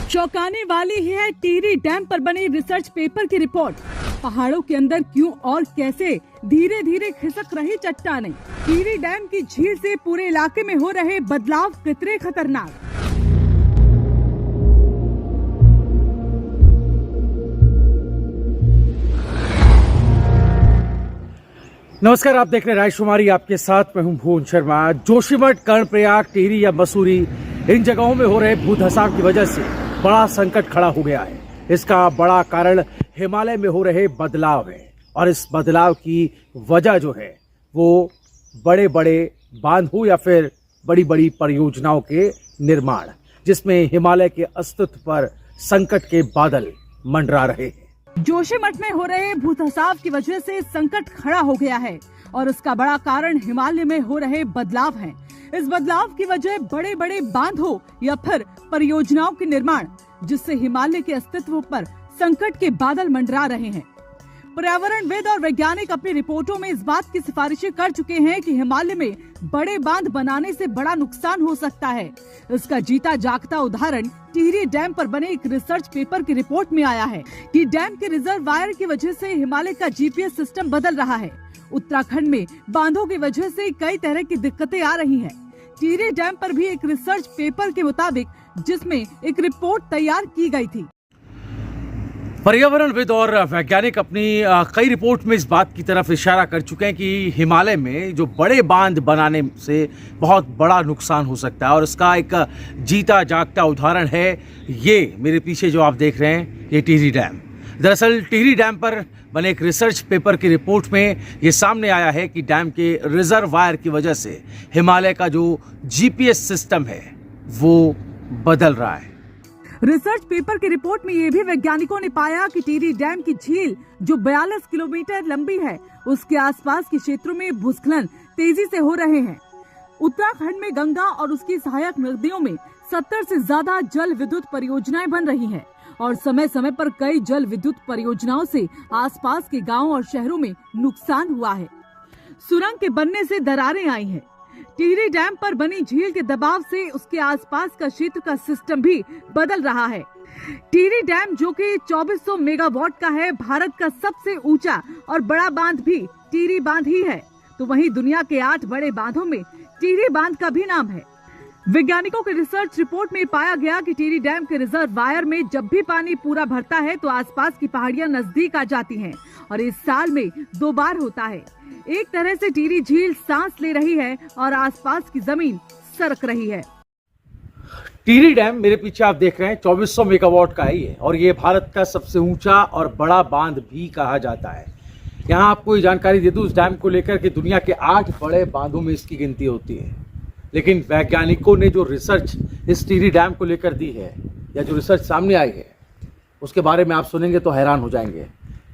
चौंकाने वाली है टिहरी डैम पर बनी रिसर्च पेपर की रिपोर्ट। पहाड़ों के अंदर क्यों और कैसे धीरे धीरे खिसक रही चट्टानें। टिहरी डैम की झील से पूरे इलाके में हो रहे बदलाव कितने खतरनाक। नमस्कार, आप देख रहे हैं राजकुमारी, आपके साथ मैं हूं भुवन शर्मा। जोशीमठ, कर्णप्रयाग, टिहरी या मसूरी, इन जगहों में हो रहे भूधसाव की वजह से बड़ा संकट खड़ा हो गया है। इसका बड़ा कारण हिमालय में हो रहे बदलाव है और इस बदलाव की वजह जो है वो बड़े बड़े बांध हो या फिर बड़ी बड़ी परियोजनाओं के निर्माण, जिसमें हिमालय के अस्तित्व पर संकट के बादल मंडरा रहे हैं। जोशीमठ में हो रहे भूधसाव की वजह से संकट खड़ा हो गया है और इसका बड़ा कारण हिमालय में हो रहे बदलाव हैं। इस बदलाव की वजह बड़े बड़े बांध हो या फिर परियोजनाओं के निर्माण, जिससे हिमालय के अस्तित्व पर संकट के बादल मंडरा रहे हैं। पर्यावरणविद और वैज्ञानिक अपनी रिपोर्टों में इस बात की सिफारिशें कर चुके हैं कि हिमालय में बड़े बांध बनाने से बड़ा नुकसान हो सकता है। इसका जीता जागता उदाहरण टिहरी डैम पर बने एक रिसर्च पेपर की रिपोर्ट में आया है कि डैम के रिजर्वायर की वजह से हिमालय का जीपीएस सिस्टम बदल रहा है। उत्तराखंड में बांधों की वजह से कई तरह की दिक्कतें आ रही हैं। टिहरी डैम पर भी एक रिसर्च पेपर के मुताबिक, जिसमें एक रिपोर्ट तैयार की गई थी। पर्यावरणविद और वैज्ञानिक अपनी कई रिपोर्ट में इस बात की तरफ इशारा कर चुके हैं कि हिमालय में जो बड़े बांध बनाने से बहुत बड़ा नुकसान हो सकता है और इसका एक जीता जागता उदाहरण है ये मेरे पीछे जो आप देख रहे हैं, ये टिहरी डैम। दरअसल टिहरी डैम पर बने एक रिसर्च पेपर की रिपोर्ट में ये सामने आया है कि डैम के रिजर्वायर की वजह से हिमालय का जो जीपीएस सिस्टम है वो बदल रहा है। रिसर्च पेपर की रिपोर्ट में ये भी वैज्ञानिकों ने पाया कि टिहरी डैम की झील जो 42 किलोमीटर लंबी है, उसके आसपास के क्षेत्रों में भूस्खलन तेजी से हो रहे हैं। उत्तराखंड में गंगा और उसकी सहायक नदियों में 70 से ज्यादा जल विद्युत परियोजनाएं बन रही हैं और समय समय पर कई जल विद्युत परियोजनाओं से आसपास के गाँव और शहरों में नुकसान हुआ है। सुरंग के बनने से दरारें आई हैं। टिहरी डैम पर बनी झील के दबाव से उसके आसपास का क्षेत्र का सिस्टम भी बदल रहा है। टिहरी डैम जो कि 2400 मेगावाट का है, भारत का सबसे ऊंचा और बड़ा बांध भी टिहरी बांध ही है। तो वहीं दुनिया के 8 बड़े बांधों में टिहरी बांध का भी नाम है। वैज्ञानिकों की रिसर्च रिपोर्ट में पाया गया कि टिहरी डैम के रिजर्वायर में जब भी पानी पूरा भरता है तो आसपास की पहाड़ियां नजदीक आ जाती हैं और इस साल में 2 बार होता है। एक तरह से टिहरी झील सांस ले रही है और आसपास की जमीन सरक रही है। टिहरी डैम मेरे पीछे आप देख रहे हैं 2400 मेगावाट का है ये, और ये भारत का सबसे ऊंचा और बड़ा बांध भी कहा जाता है। यहाँ आपको ये जानकारी दे दूं इस डैम को लेकर कि दुनिया के 8 बड़े बांधों में इसकी गिनती होती है। लेकिन वैज्ञानिकों ने जो रिसर्च इस टिहरी डैम को लेकर दी है या जो रिसर्च सामने आई है, उसके बारे में आप सुनेंगे तो हैरान हो जाएंगे।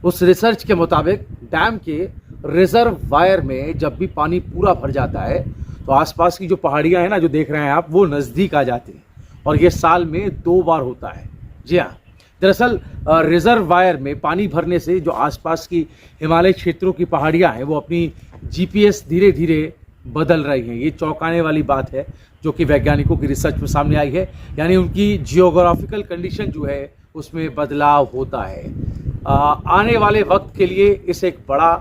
उस रिसर्च के मुताबिक डैम के रिजर्वायर में जब भी पानी पूरा भर जाता है तो आसपास की जो पहाड़ियां हैं ना, जो देख रहे हैं आप, वो नज़दीक आ जाती हैं और ये साल में 2 बार होता है। जी हाँ, दरअसल रिजर्वायर में पानी भरने से जो आसपास की हिमालय क्षेत्रों की पहाड़ियां हैं वो अपनी जीपीएस धीरे धीरे बदल रही हैं। ये चौंकाने वाली बात है जो कि वैज्ञानिकों की रिसर्च में सामने आई है। यानी उनकी जियोग्राफिकल कंडीशन जो है उसमें बदलाव होता है। आने वाले वक्त के लिए इसे एक बड़ा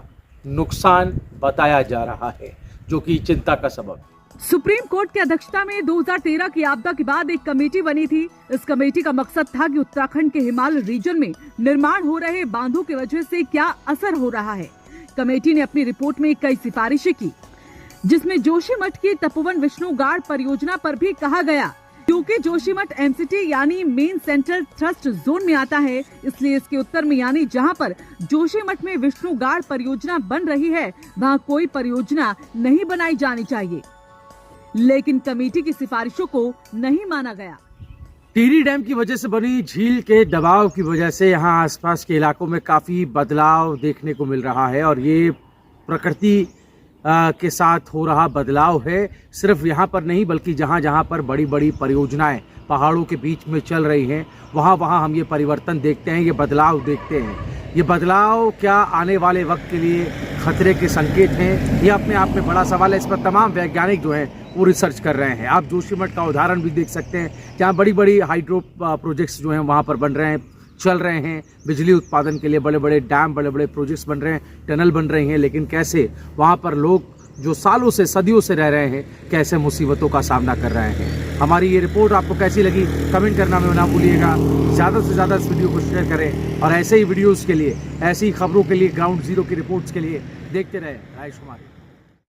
नुकसान बताया जा रहा है, जो कि चिंता का सबब है। सुप्रीम कोर्ट की अध्यक्षता में 2013 की आपदा के बाद एक कमेटी बनी थी। इस कमेटी का मकसद था कि उत्तराखंड के हिमालय रीजन में निर्माण हो रहे बांधों की वजह से क्या असर हो रहा है। कमेटी ने अपनी रिपोर्ट में कई सिफारिशें की, जिसमें जोशीमठ की तपोवन विष्णुगाड़ परियोजना पर भी कहा गया। क्योंकि जोशीमठ एमसीटी यानी मेन सेंट्रल थ्रस्ट जोन में आता है, इसलिए इसके उत्तर में यानी जहां पर जोशीमठ में विष्णुगाड़ परियोजना बन रही है, वहां कोई परियोजना नहीं बनाई जानी चाहिए। लेकिन कमेटी की सिफारिशों को नहीं माना गया। टिहरी डैम की वजह से बनी झील के दबाव की वजह से यहाँ आसपास के इलाकों में काफी बदलाव देखने को मिल रहा है और ये प्रकृति के साथ हो रहा बदलाव है। सिर्फ यहाँ पर नहीं बल्कि जहाँ जहाँ पर बड़ी बड़ी परियोजनाएं पहाड़ों के बीच में चल रही हैं, वहाँ वहाँ हम ये परिवर्तन देखते हैं, ये बदलाव देखते हैं। ये बदलाव क्या आने वाले वक्त के लिए खतरे के संकेत हैं, ये अपने आप में बड़ा सवाल है। इस पर तमाम वैज्ञानिक जो हैं वो रिसर्च कर रहे हैं। आप जोशीमठ का उदाहरण भी देख सकते हैं, जहाँ बड़ी बड़ी हाइड्रो प्रोजेक्ट्स जो हैं वहाँ पर बन रहे हैं, चल रहे हैं। बिजली उत्पादन के लिए बड़े बड़े डैम, बड़े बड़े प्रोजेक्ट्स बन रहे हैं, टनल बन रही हैं, लेकिन कैसे वहाँ पर लोग जो सालों से, सदियों से रह रहे हैं, कैसे मुसीबतों का सामना कर रहे हैं। हमारी ये रिपोर्ट आपको कैसी लगी कमेंट करना में ना भूलिएगा। ज़्यादा से ज़्यादा इस वीडियो को शेयर करें और ऐसे ही वीडियोज़ के लिए, ऐसी खबरों के लिए, ग्राउंड जीरो की रिपोर्ट्स के लिए देखते रहें राइश कुमार।